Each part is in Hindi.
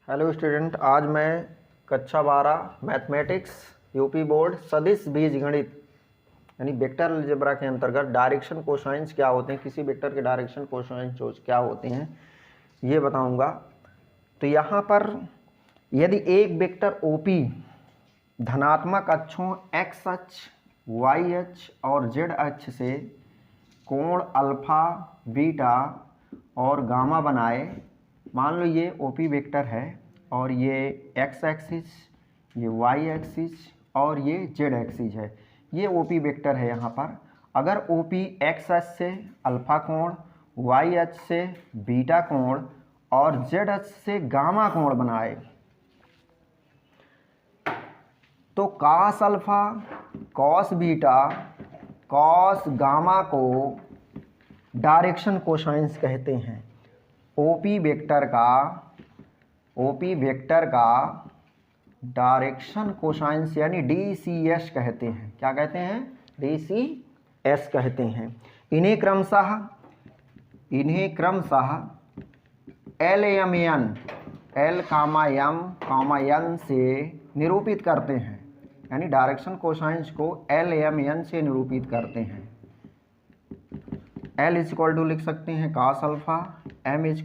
हेलो स्टूडेंट, आज मैं कक्षा 12 मैथमेटिक्स यूपी बोर्ड सदिश बीजगणित यानी वेक्टर अलजेब्रा के अंतर्गत डायरेक्शन कोसाइंस क्या होते हैं, किसी वेक्टर के डायरेक्शन कोसाइंस क्या होते हैं ये बताऊंगा। तो यहाँ पर यदि एक वेक्टर ओपी धनात्मक अक्षों एक्स अक्ष, वाई अक्ष और जेड अक्ष से कोण अल्फा, बीटा और गामा बनाए। मान लो ये ओपी वेक्टर है और ये एक्स एक्सिस, ये वाई एक्सिस और ये जेड एक्सिस है। ये ओपी वेक्टर है। यहाँ पर अगर ओपी एक्स अक्ष से अल्फा कोण, वाई अक्ष से बीटा कोण और जेड अक्ष से गामा कोण बनाए तो cos alpha, cos beta, cos gamma को डायरेक्शन कोसाइंस कहते हैं। ओपी वेक्टर का डायरेक्शन कोसाइंस यानी DCS कहते हैं। क्या कहते हैं? DCS कहते हैं। इन्हें क्रमशः LMN, L, M, से निरूपित करते हैं। यानी डायरेक्शन कोसाइंस को LMN से निरूपित करते हैं। L = लिख सकते हैं cos alpha, M =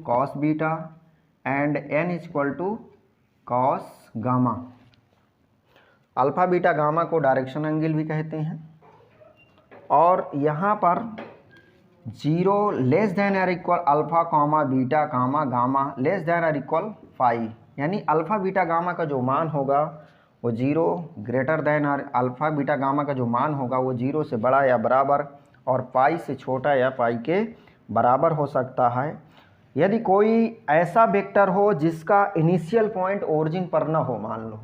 cos beta and N = cos gamma. Alpha, beta, gamma को डायरेक्शन एंगल भी कहते हैं। और यहाँ पर 0 <= अल्फा, बीटा, गामा <= 5 यानी अल्फा, बीटा, गामा का जो मान होगा वो 0 <= अल्फा, बीटा, गामा का जो मान होगा वो 0 से बड़ा या बराबर और पाई से छोटा या पाई के बराबर हो सकता है। यदि कोई ऐसा वेक्टर हो जिसका इनिशियल पॉइंट ओरिजिन पर न हो, मान लो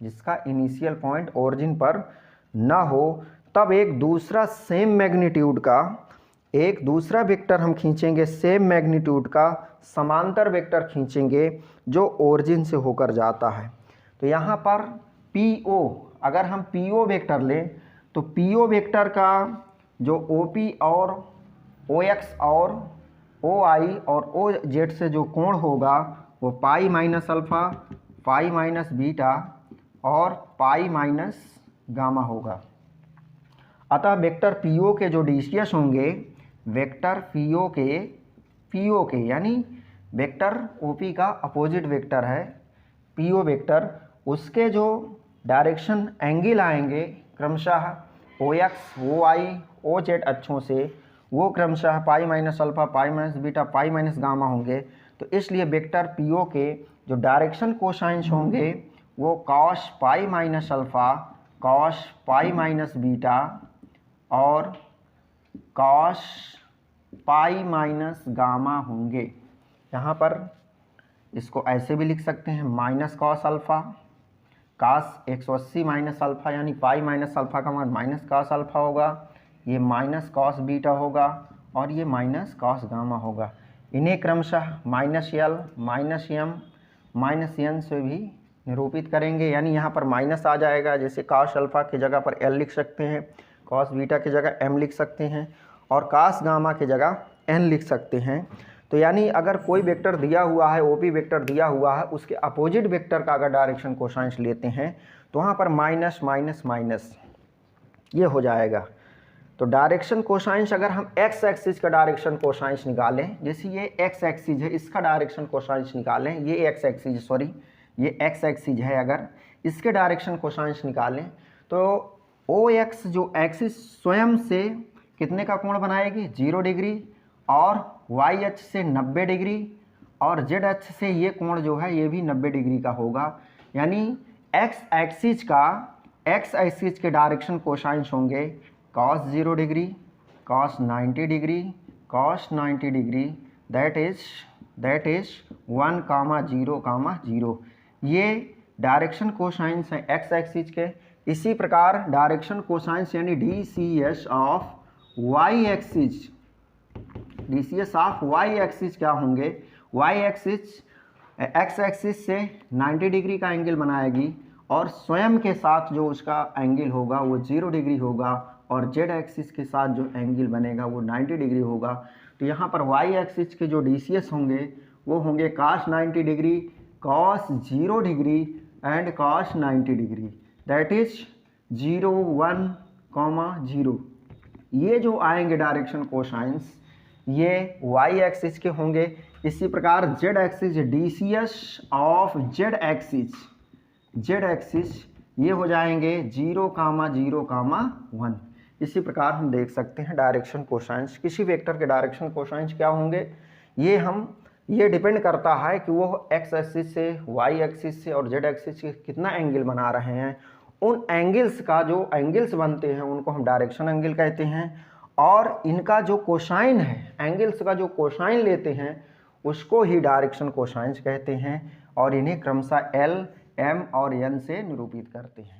जिसका इनिशियल पॉइंट ओरिजिन पर न हो, तब एक दूसरा सेम मैग्नीट्यूड का एक दूसरा वेक्टर हम खींचेंगे, सेम मैग्नीट्यूड का समांतर वेक्टर खींचेंगे जो ओरिजिन से होकर जाता है। तो यहाँ पर PO, अगर हम PO वेक्टर लें तो PO वेक्टर का जो OP और OX और OI और OZ से जो कोण होगा वो pi minus alpha, pi minus beta और पाई माइनस गामा होगा। अतः वेक्टर PO के जो DCS होंगे, वेक्टर PO के यानी वेक्टर OP का अपोजिट वेक्टर है PO वेक्टर, उसके जो डायरेक्शन एंगल आएंगे क्रमशः OX, OI, OZ अक्षों से, वो क्रमशः pi minus alpha, pi minus beta, pi minus gamma होंगे। तो इसलिए वेक्टर PO के जो डायरेक्शन कोसाइंस होंगे वो cos pi minus alpha, cos pi minus beta और कॉस पाई माइनस गामा होंगे। यहाँ पर इसको ऐसे भी लिख सकते हैं minus cos alpha, cos 180 minus alpha यानी पाई माइनस अल्फा का मान माइनस कॉस अल्फा होगा, ये माइनस कॉस बीटा होगा और ये माइनस कॉस गामा होगा। इन्हें क्रमशः -L, -M, -N से भी निरूपित करेंगे। यानी यहाँ पर माइनस आ जाएगा, जैसे कॉस अल्फा की जगह पर L लिख सकते हैं, कॉस बीटा की जगह M लिख सकते हैं और कॉस गामा की जगह N लिख सकते हैं। तो यानी अगर कोई वेक्टर दिया हुआ है, OP वेक्टर दिया हुआ है, उसके अपोजिट वेक्टर का अगर डायरेक्शन कोसाइंस लेते हैं तो वहाँ पर माइनस माइनस माइनस ये हो जाएगा। तो डायरेक्शन कोसाइंस अगर हम एक्स एक्सिस का डायरेक्शन कोसाइंस निकालें, जैसे ये एक्स एक्सिस है, इसका डायरेक्शन कोसाइंस निकालें, ये एक्स एक्सिस है, अगर इसके डायरेक्शन कोसाइंस निकालें तो OX जो एक्सिस स्वयं से कितने का कोण बनाएगी? 0 डिग्री और वाई अक्ष से 90 डिग्री और जेड अक्ष से ये कोण जो है ये भी 90 डिग्री का होगा। यानी एक्स एक्सिस के डायरेक्शन कोसाइंस होंगे cos 0 degree, cos 90 degree, cos 90 degree, that is 1, 0, 0। ये डायरेक्शन कोसाइंस हैं एक्स एक्सिस के। इसी प्रकार डायरेक्शन कोसाइंस यानी DCS of Y axis, DCS of Y axis क्या होंगे? वाई एक्सिस एक्स एक्सिस से 90 डिग्री का एंगल बनाएगी और स्वयं के साथ जो उसका एंगल होगा वो 0 डिग्री होगा और जेड एक्सिस के साथ जो एंगल बनेगा वो 90 डिग्री होगा। तो यहाँ पर वाई एक्सिस के जो DCS होंगे वो होंगे cos 90 degree, cos 0 degree and cos 90 degree, that is 0 1, 0। ये जो आएंगे डायरेक्शन कोसाइंस ये y एक्सिस के होंगे। इसी प्रकार z axis DCS of z axis ये हो जाएंगे 0, 0, 1। इसी प्रकार हम देख सकते हैं डायरेक्शन कोसाइंस, किसी वेक्टर के डायरेक्शन कोसाइंस क्या होंगे, ये डिपेंड करता है कि वो x एक्सिस से, y एक्सिस से और z एक्सिस से कितना एंगल बना रहे हैं। उन एंगल्स का जो एंगल्स बनते हैं उनको हम डायरेक्शन एंगल कहते हैं, और इनका जो कोसाइन है, एंगल्स का जो कोसाइन लेते हैं उसको ही डायरेक्शन कोसाइंस कहते हैं, और इन्हें क्रमशः L, M और N से निरूपित करते हैं।